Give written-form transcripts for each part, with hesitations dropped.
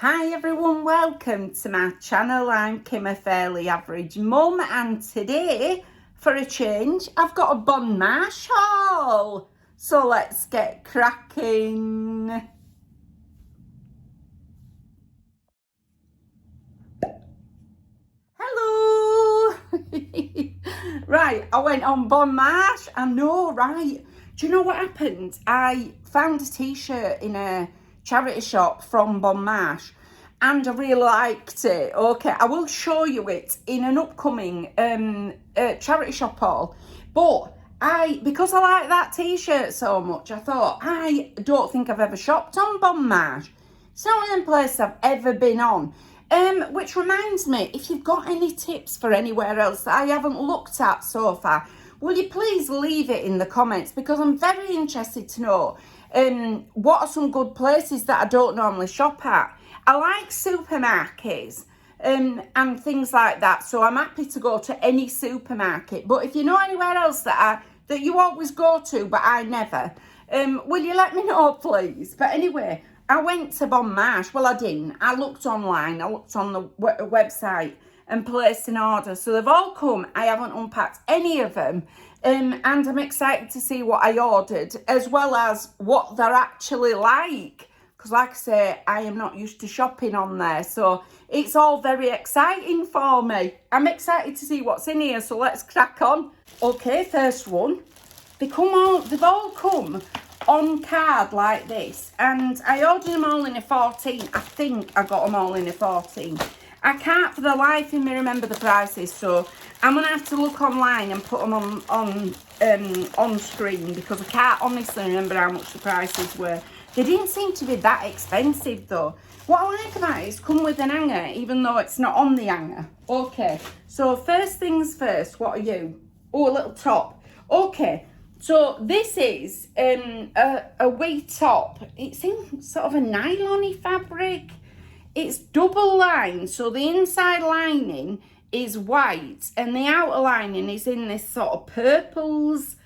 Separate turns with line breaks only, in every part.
Hi everyone, welcome to my channel. I'm Kim, a fairly average mum, and today, for a change, I've got a Bonmarche haul. So let's get cracking. Hello. Right, I went on Bonmarche. I know, right? Do you know what happened? I found a t-shirt in a charity shop from Bonmarche and I really liked it. Okay, I will show you it in an upcoming charity shop haul. But because I like that t-shirt so much, I thought, I don't think I've ever shopped on Bonmarche. It's not one of them places I've ever been on. Which reminds me, if you've got any tips for anywhere else that I haven't looked at so far, will you please leave it in the comments, because I'm very interested to know what are some good places that I don't normally shop at. I like supermarkets and things like that, so I'm happy to go to any supermarket. But if you know anywhere else that you always go to but I never, will you let me know, please? But anyway, I went to Bonmarche. Well, I didn't. I looked online. I looked on the website and placed an order. So they've all come. I haven't unpacked any of them. And I'm excited to see what I ordered, as well as what they're actually like. Because like I say, I am not used to shopping on there. So it's all very exciting for me. I'm excited to see what's in here. So let's crack on. Okay, first one. They've all come on card like this, and I ordered them all in a 14. I think I got them all in a 14. I can't for the life of me remember the prices, so I'm gonna have to look online and put them on screen, because I can't honestly remember how much the prices were. They didn't seem to be that expensive though. What I like about it is come with an hanger, even though it's not on the hanger. Okay, so first things first, what are you? Oh, a little top. Okay. So this is a wee top. It's in sort of a nylon-y fabric. It's double lined, so the inside lining is white and the outer lining is in this sort of purples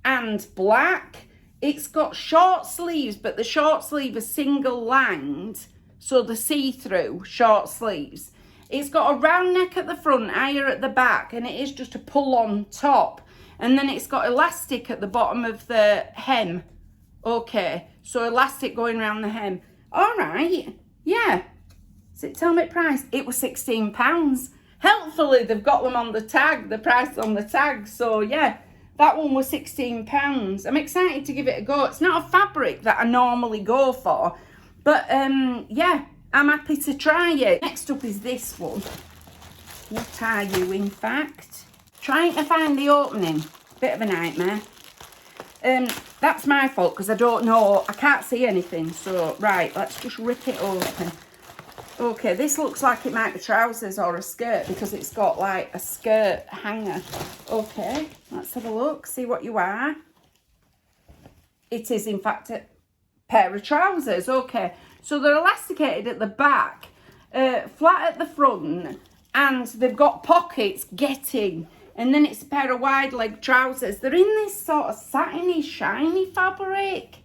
and black. It's got short sleeves, but the short sleeve is single lined, so the see-through short sleeves. It's got a round neck at the front, higher at the back, and it is just a pull-on top. And then it's got elastic at the bottom of the hem. Okay, so elastic going around the hem. All right, yeah. Does it tell me price? It was £16. Helpfully, they've got them on the tag, the price on the tag. So yeah, that one was £16. I'm excited to give it a go. It's not a fabric that I normally go for, but yeah, I'm happy to try it. Next up is this one. What are you, in fact? Trying to find the opening, bit of a nightmare. That's my fault, because I don't know, I can't see anything. So right, let's just rip it open. Okay, this looks like it might be trousers or a skirt, because it's got like a skirt hanger. Okay, let's have a look, see what you are. It is in fact a pair of trousers. Okay, so they're elasticated at the back, flat at the front, and they've got pockets getting. And then it's a pair of wide leg trousers. They're in this sort of satiny, shiny fabric.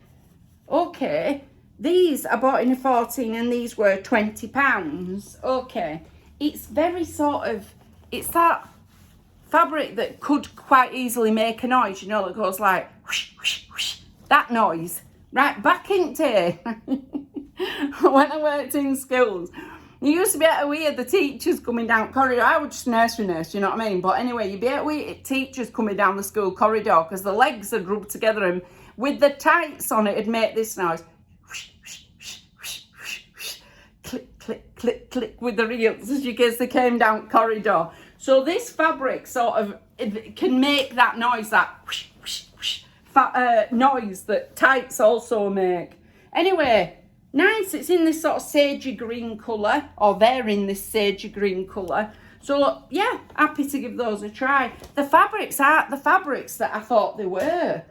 Okay. These I bought in a 14 and these were £20. Okay. It's very sort of, it's that fabric that could quite easily make a noise, you know, that goes like whoosh, whoosh, whoosh. That noise. Right, back in day, when I worked in schools, you used to be able to hear the teachers coming down corridor. I was just nursery nurse, you know what I mean? But anyway, you'd be able to hear teachers coming down the school corridor, because the legs had rubbed together and with the tights on it'd make this noise. Whoosh, whoosh, whoosh, whoosh, whoosh, whoosh. Click, click, click, click with the heels as they came down corridor. So this fabric sort of can make that noise, that whoosh, whoosh, whoosh, noise that tights also make. Anyway, nice. It's in this sort of sagey green colour, or they're in this sagey green colour. So yeah, happy to give those a try. The fabrics aren't the fabrics that I thought they were.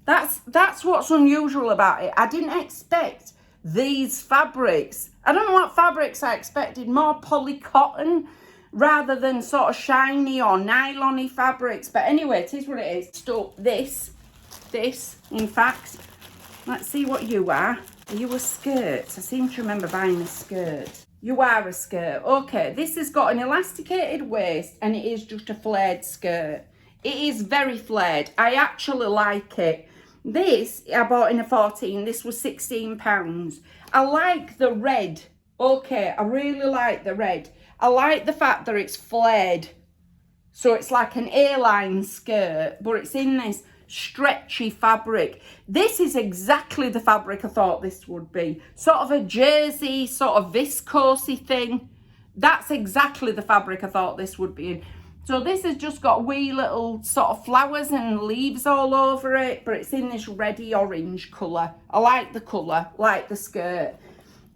That's what's unusual about it. I didn't expect these fabrics. I don't know what fabrics I expected. More polycotton rather than sort of shiny or nylon-y fabrics. But anyway, it is what it is. So this, in fact, let's see what you are. Are you a skirt? I seem to remember buying a skirt. You are a skirt. Okay, this has got an elasticated waist and it is just a flared skirt. It is very flared. I actually like it. This I bought in a 14. This was £16. I like the red. Okay, I really like the red. I like the fact that it's flared. So it's like an A-line skirt, but it's in this stretchy fabric. This is exactly the fabric I thought this would be. Sort of a jersey, sort of viscosey thing. That's exactly the fabric I thought this would be in. So this has just got wee little sort of flowers and leaves all over it, but it's in this reddy orange colour. I like the colour, like the skirt.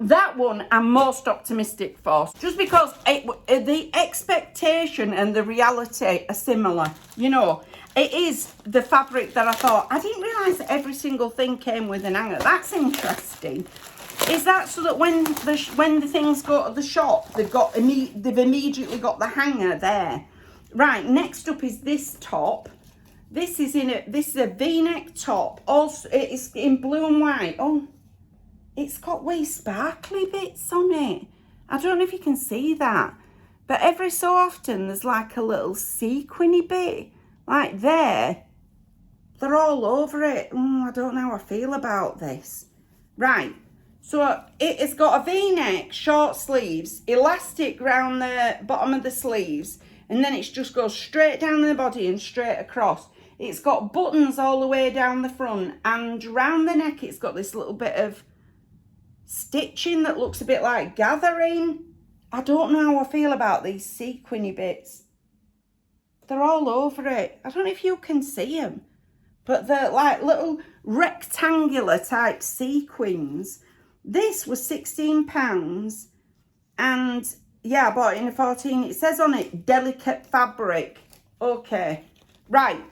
That one I'm most optimistic for, just because the expectation and the reality are similar. You know, it is the fabric that I thought. I didn't realise that every single thing came with an hanger. That's interesting. Is that so that when the things go to the shop, they've immediately got the hanger there? Right. Next up is this top. This is a V-neck top. Also, it's in blue and white. Oh. It's got wee sparkly bits on it. I don't know if you can see that. But every so often there's like a little sequiny bit. Like there. They're all over it. I don't know how I feel about this. Right. So it has got a V-neck, short sleeves, elastic round the bottom of the sleeves. And then it just goes straight down the body and straight across. It's got buttons all the way down the front. And round the neck it's got this little bit of stitching that looks a bit like gathering. I don't know how I feel about these sequiny bits. They're all over it. I don't know if you can see them, but they're like little rectangular type sequins. This was £16 and yeah, I bought it in a 14. It says on it delicate fabric. Okay, right.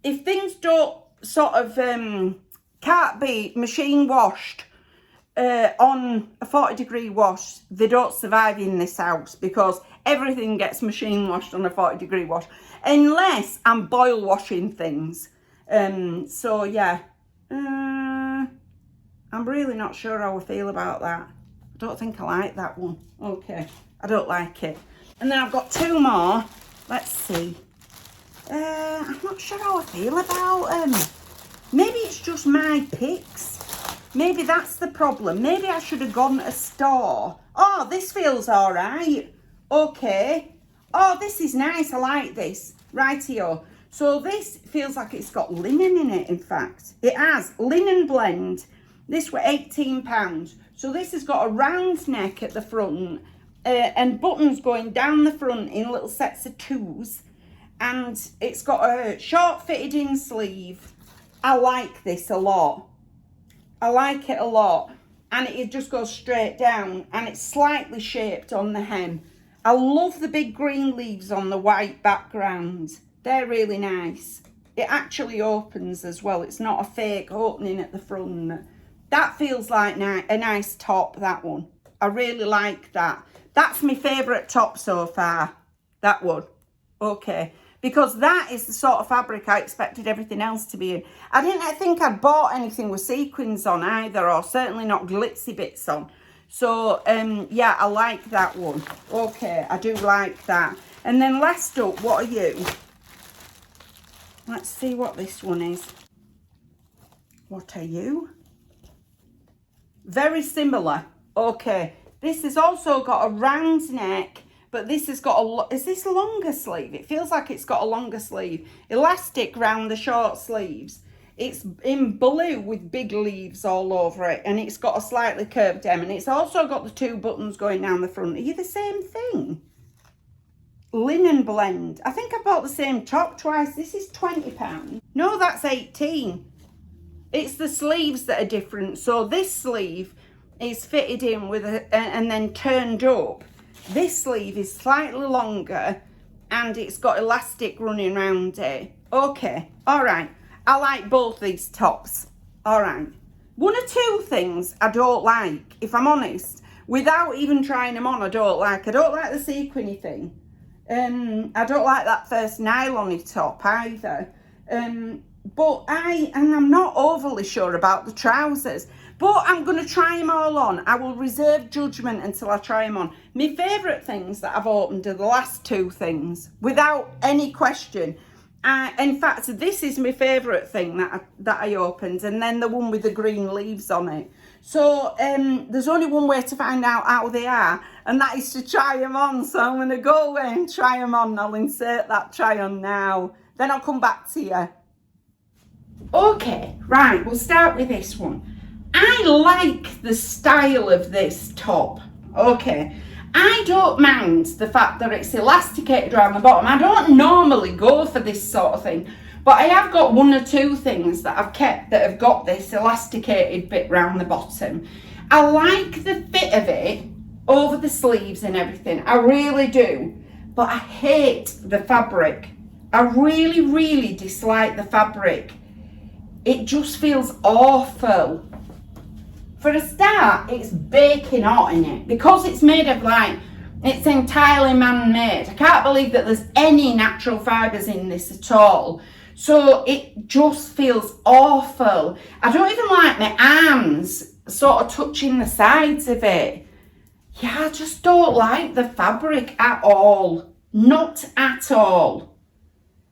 If things don't sort of can't be machine washed on a 40-degree wash, they don't survive in this house, because everything gets machine washed on a 40-degree wash unless I'm boil washing things. So yeah, I'm really not sure how I feel about that. I don't think I like that one. Okay, I don't like it. And then I've got two more. Let's see. I'm not sure how I feel about them. Maybe it's just my picks. Maybe that's the problem. Maybe I should have gone to a store. Oh, this feels all right. Okay. Oh, this is nice. I like this. Rightio. So this feels like it's got linen in it, in fact. It has. Linen blend. This were £18. So this has got a round neck at the front and buttons going down the front in little sets of twos. And it's got a short fitted in sleeve. I like this a lot. I like it a lot, and it just goes straight down, and it's slightly shaped on the hem. I love the big green leaves on the white background. They're really nice. It actually opens as well. It's not a fake opening at the front. That feels like a nice top, that one. I really like that. That's my favourite top so far, that one. Okay. Because that is the sort of fabric I expected everything else to be in. I didn't think I'd bought anything with sequins on either, or certainly not glitzy bits on. So, yeah, I like that one. Okay, I do like that. And then last up, what are you? Let's see what this one is. What are you? Very similar. Okay, this has also got a round neck. But this has got is this a longer sleeve? It feels like it's got a longer sleeve. Elastic round the short sleeves. It's in blue with big leaves all over it. And it's got a slightly curved hem. And it's also got the two buttons going down the front. Are you the same thing? Linen blend. I think I bought the same top twice. This is £20. No, that's 18. It's the sleeves that are different. So this sleeve is fitted in with and then turned up. This sleeve is slightly longer and it's got elastic running around it. Okay, all right. I like both these tops. All right. One or two things I don't like, if I'm honest, without even trying them on, I don't like. I don't like the sequiny thing. I don't like that first nylon-y top either. But I'm not overly sure about the trousers. But I'm going to try them all on. I will reserve judgment until I try them on. My favourite things that I've opened are the last two things, without any question. In fact, this is my favourite thing that I opened, and then the one with the green leaves on it. So there's only one way to find out how they are, and that is to try them on. So I'm going to go away and try them on. I'll insert that try on now. Then I'll come back to you. Okay, right, we'll start with this one. I like the style of this top. Okay, I don't mind the fact that it's elasticated around the bottom. I don't normally go for this sort of thing, but I have got one or two things that I've kept that have got this elasticated bit round the bottom. I like the fit of it over the sleeves and everything. I really do, but I hate the fabric. I really, really dislike the fabric. It just feels awful. For a start, it's baking hot in it. Because it's made of it's entirely man-made. I can't believe that there's any natural fibres in this at all. So it just feels awful. I don't even like my arms sort of touching the sides of it. Yeah, I just don't like the fabric at all. Not at all.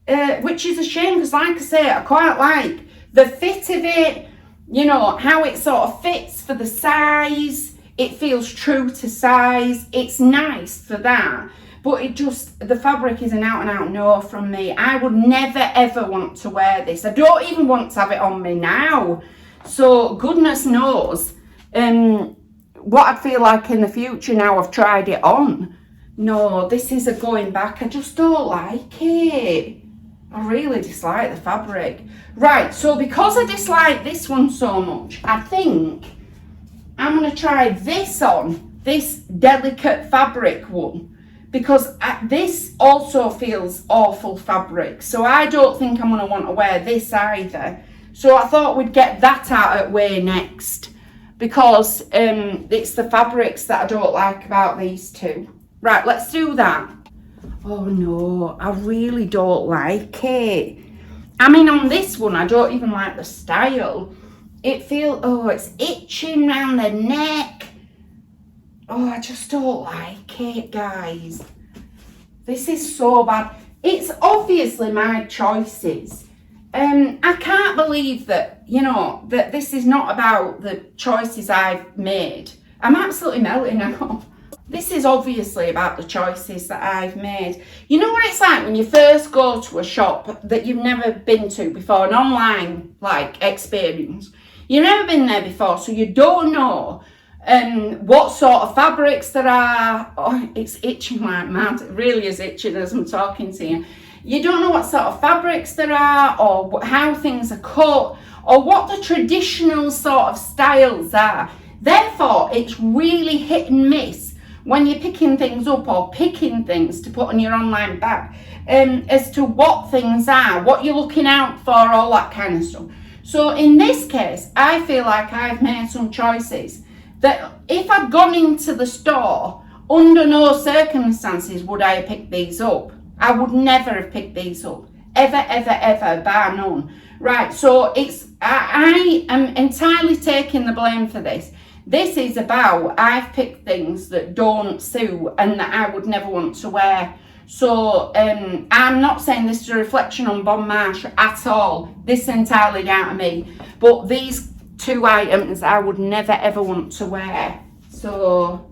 Which is a shame because, like I say, I quite like the fit of it. You know, how it sort of fits for the size. It feels true to size. It's nice for that. But the fabric is an out and out no from me. I would never ever want to wear this. I don't even want to have it on me now. So goodness knows what I'd feel like in the future now I've tried it on. No, this is a going back. I just don't like it. I really dislike the fabric. Right, so because I dislike this one so much, I think I'm going to try this on, this delicate fabric one, because this also feels awful fabric. So I don't think I'm going to want to wear this either. So I thought we'd get that out of the way next, because it's the fabrics that I don't like about these two. Right, let's do that. Oh no, I really don't like it. I mean, on this one, I don't even like the style. It feels, it's itching around the neck. Oh, I just don't like it, guys. This is so bad. It's obviously my choices. I can't believe that, that this is not about the choices I've made. I'm absolutely melting now. This is obviously about the choices that I've made. You know what it's like when you first go to a shop that you've never been to before, an online experience. You've never been there before, so you don't know what sort of fabrics there are. Oh, it's itching like mad. It really is itching as I'm talking to you. You don't know what sort of fabrics there are, or how things are cut, or what the traditional sort of styles are. Therefore, it's really hit and miss when you're picking things up or picking things to put on your online bag, as to what things are, what you're looking out for, all that kind of stuff. So in this case, I feel like I've made some choices that if I'd gone into the store, under no circumstances would I have picked these up. I would never have picked these up. Ever, ever, ever, bar none. Right, so I am entirely taking the blame for this. This is about, I've picked things that don't suit and that I would never want to wear. So I'm not saying this is a reflection on Bonmarche at all. This is entirely down to me. But these two items I would never ever want to wear. So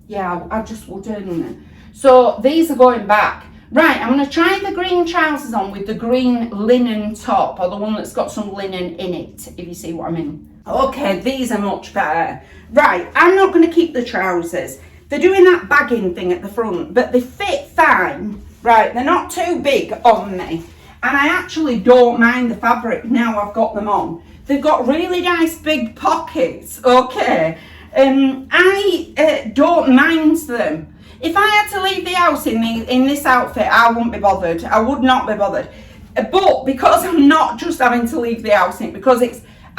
yeah, I just wouldn't. So these are going back. Right, I'm going to try the green trousers on with the green linen top, or the one that's got some linen in it, if you see what I mean. Okay, these are much better. Right, I'm not going to keep the trousers. They're doing that bagging thing at the front, but they fit fine. Right, they're not too big on me. And I actually don't mind the fabric now I've got them on. They've got really nice big pockets, okay. I don't mind them. If I had to leave the house in this outfit, I wouldn't be bothered. I would not be bothered. But because I'm not just having to leave the house in, because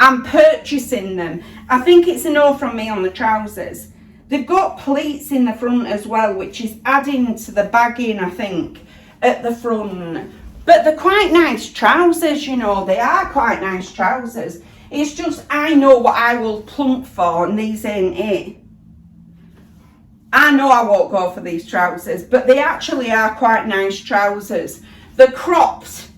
I'm purchasing them, I think it's a no from me on the trousers. They've got pleats in the front as well, which is adding to the bagging, I think, at the front. But they're quite nice trousers, they are quite nice trousers. It's just, I know what I will plump for, and these ain't it. I know I won't go for these trousers, but they actually are quite nice trousers. They're cropped,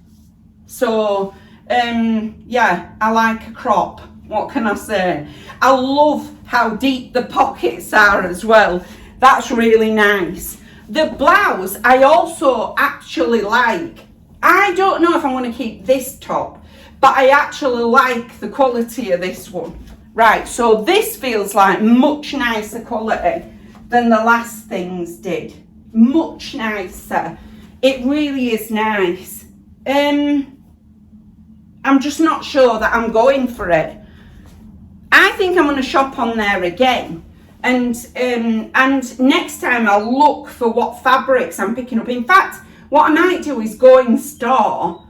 so yeah, I like a crop. What can I say? I love how deep the pockets are as well. That's really nice. The blouse I also actually like. I don't know if I'm going to keep this top, but I actually like the quality of this one. Right, so this feels like much nicer quality than the last things did. Much nicer. It really is nice. I'm just not sure that I'm going for it. I think I'm going to shop on there again, and next time I'll look for what fabrics I'm picking up. In fact, what I might do is go in store.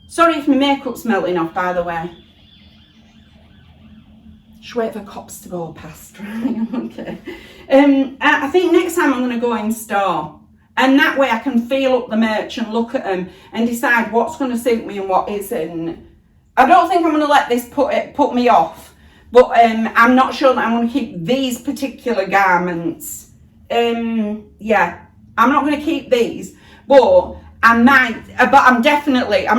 Sorry if my makeup's melting off, by the way. Just wait for cops to go past, right? Okay. I think next time I'm going to go in store, and that way I can feel up the merch and look at them and decide what's going to suit me and what isn't. I don't think I'm going to let this put me off. But I'm not sure that I'm going to keep these particular garments. Yeah, I'm not going to keep these, but I might. But I'm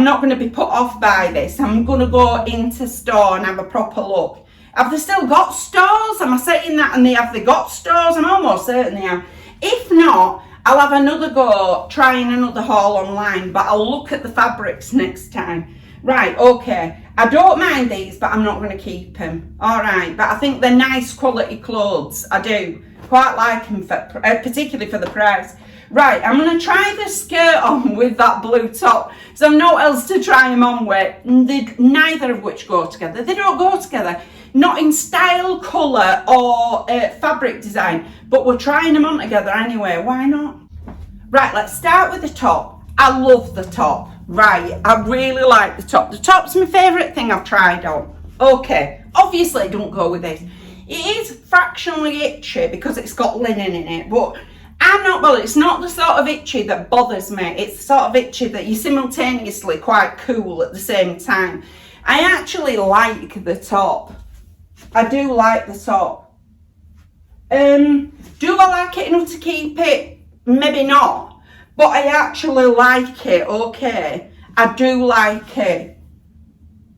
not going to be put off by this. I'm going to go into store and have a proper look. Have they still got stores? Am I saying that? And have they got stores? I'm almost certain they have. If not, I'll have another go trying another haul online. But I'll look at the fabrics next time. Right, okay. I don't mind these, but I'm not going to keep them. All right, but I think they're nice quality clothes. I do. Quite like them, particularly for the price. Right, I'm going to try the skirt on with that blue top. So I've no else to try them on with. Neither of which go together. They don't go together. Not in style, colour or fabric design. But we're trying them on together anyway. Why not? Right, let's start with the top. I love the top. Right, I really like the top. The top's my favourite thing I've tried on. Okay, obviously don't go with this. It is fractionally itchy because it's got linen in it, but I'm not bothered. It's not the sort of itchy that bothers me. It's the sort of itchy that you're simultaneously quite cool at the same time. I actually like the top. I do like the top. Do I like it enough to keep it? Maybe not. But I actually like it, okay. I do like it.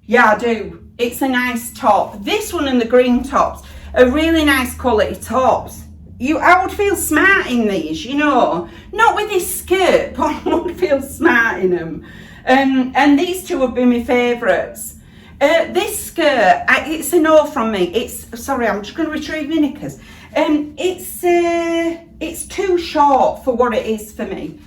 Yeah, I do. It's a nice top. This one and the green tops are really nice quality tops. I would feel smart in these, you know. Not with this skirt, but I would feel smart in them. And these two have been my favourites. This skirt, it's a no from me. Sorry, I'm just going to retrieve my knickers. It's too short for what it is for me.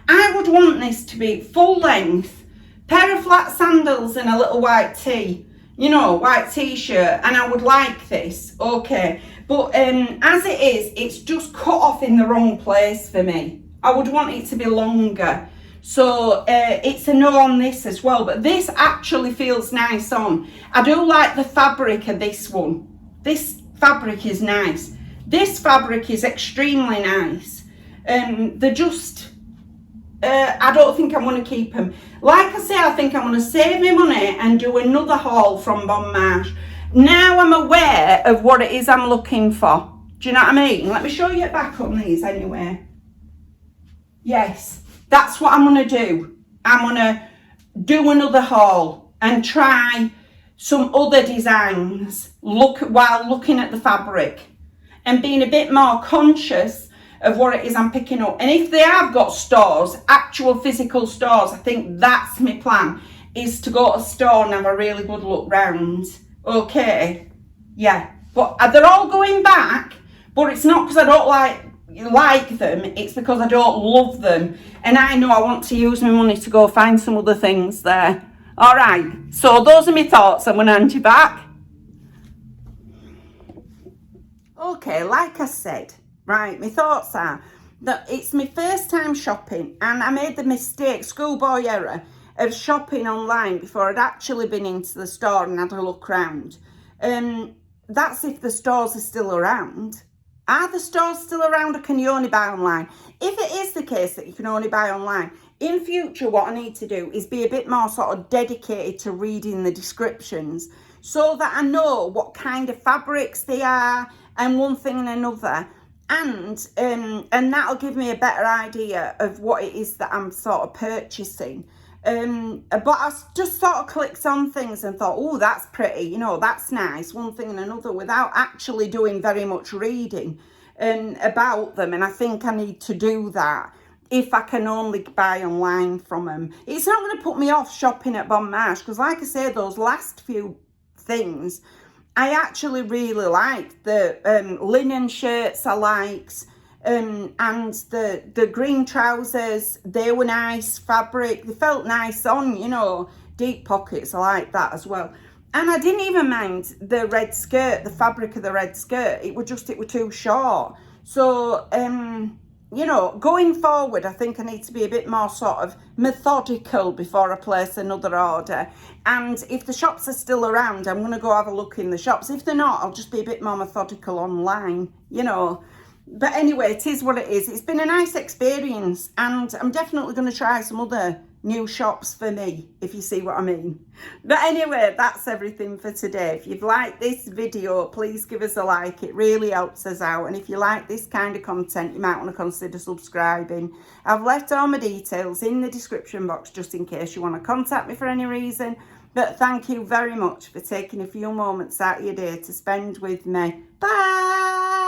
I would want this to be full length, pair of flat sandals and a little white tee, you know, white t-shirt, and I would like this, okay. But as it is, it's just cut off in the wrong place for me. I would want it to be longer. So it's a no on this as well, but this actually feels nice on. I do like the fabric of this one. This fabric is nice. This fabric is extremely nice. They're just... I don't think I'm going to keep them. Like I say, I think I'm going to save my money and do another haul from Bonmarche. Now I'm aware of what it is I'm looking for. Do you know what I mean? Let me show you it back on these anyway. Yes, that's what I'm going to do. I'm going to do another haul and try some other designs while looking at the fabric and being a bit more conscious of what it is I'm picking up. And if they have got stores, actual physical stores, I think that's my plan, is to go to a store and have a really good look round. Okay, yeah, but they're all going back, but it's not because I don't like them, it's because I don't love them, and I know I want to use my money to go find some other things there. All right, so those are my thoughts. I'm going to hand you back. Okay, like I said, right, my thoughts are that it's my first time shopping, and I made the mistake, schoolboy error, of shopping online before I'd actually been into the store and had a look round. That's if the stores are still around. Are the stores still around, or can you only buy online? If it is the case that you can only buy online, in future what I need to do is be a bit more sort of dedicated to reading the descriptions, so that I know what kind of fabrics they are and one thing and another. And that'll give me a better idea of what it is that I'm sort of purchasing. But I just sort of clicked on things and thought, oh, that's pretty, you know, that's nice, one thing and another, without actually doing very much reading about them. And I think I need to do that if I can only buy online from them. It's not going to put me off shopping at Bonmarche, because like I say, those last few things, I actually really liked. The linen shirts I liked, and the green trousers, they were nice fabric, they felt nice on, you know, deep pockets, I like that as well. And I didn't even mind the red skirt, the fabric of the red skirt, it were too short. So you know, going forward, I think I need to be a bit more sort of methodical before I place another order. And if the shops are still around, I'm going to go have a look in the shops. If they're not, I'll just be a bit more methodical online, you know. But anyway, it is what it is. It's been a nice experience, and I'm definitely going to try some other new shops for me, if you see what I mean. But anyway, that's everything for today. If you've liked this video, please give us a like. It really helps us out. And if you like this kind of content, you might want to consider subscribing. I've left all my details in the description box just in case you want to contact me for any reason. But thank you very much for taking a few moments out of your day to spend with me. Bye!